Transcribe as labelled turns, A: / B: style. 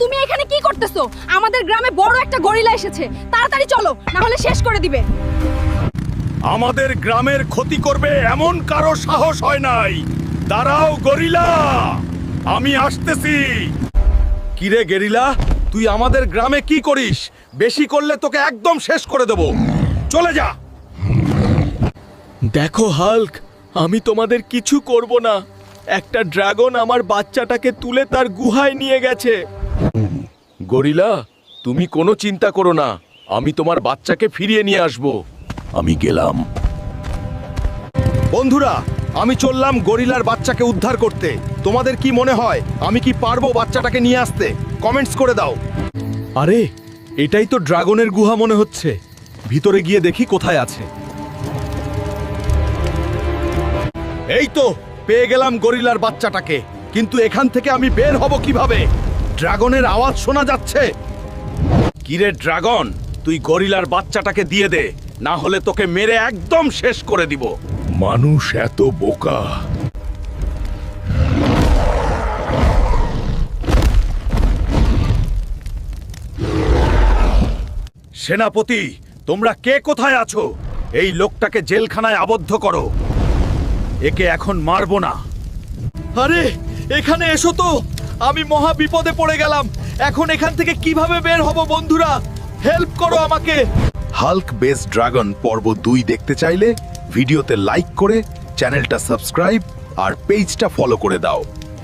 A: তুমি এখানে কি করতেছো? আমাদের গ্রামে বড় একটা গরিলা এসেছে, তাড়াতাড়ি চলো, না হলে শেষ করে দিবে।
B: আমাদের গ্রামের ক্ষতি করবে এমন কারো সাহস হয় নাই। দাঁড়াও গরিলা, আমি আসতেছি। কিরে গেরিলা, তুই আমাদের গ্রামে কি করিস? বেশি করলে তোকে একদম শেষ করে দেব। চলে যা।
C: দেখো হাল্ক, আমি তোমাদের কিছু করব না। একটা ড্রাগন আমার বাচ্চাটাকে তুলে তার গুহায় নিয়ে গেছে।
B: গরিলা, তুমি কোনো চিন্তা করো না, আমি তোমার বাচ্চাকে ফিরিয়ে নিয়ে আসব। আমি গেলাম। বন্ধুরা, আমি চললাম গরিলার বাচ্চাকে উদ্ধার করতে। তোমাদের কি মনে হয় আমি কি পারবো বাচ্চাটাকে নিয়ে আসতে? কমেন্টস করে দাও। আরে, এটাই তো ড্রাগনের গুহা মনে হচ্ছে। ভিতরে গিয়ে দেখি কোথায় আছে। এই তো পেয়ে গেলাম গরিলার বাচ্চাটাকে, কিন্তু এখান থেকে আমি বের হব কিভাবে? ড্রাগনের আওয়াজ শোনা যাচ্ছে। কিরে ড্রাগন, তুই গরিলার বাচ্চাটাকে দিয়ে দে, না হলে তোকে মেরে একদম শেষ করে দিব। মানুষ এত বোকা। সেনাপতি, তোমরা কে কোথায় আছো? এই লোকটাকে জেলখানায় আবদ্ধ করো। একে এখন মারবো না।
C: আরে, এখানে এসো তো, আমি মহা বিপদে পড়ে গেলাম। এখন এখান থেকে কিভাবে বের হব বন্ধুরা? হেল্প করো আমাকে।
B: হাল্ক বেস ড্রাগন পর্ব 2 দেখতে চাইলে ভিডিওতে লাইক করে চ্যানেলটা সাবস্ক্রাইব আর পেজটা ফলো করে দাও।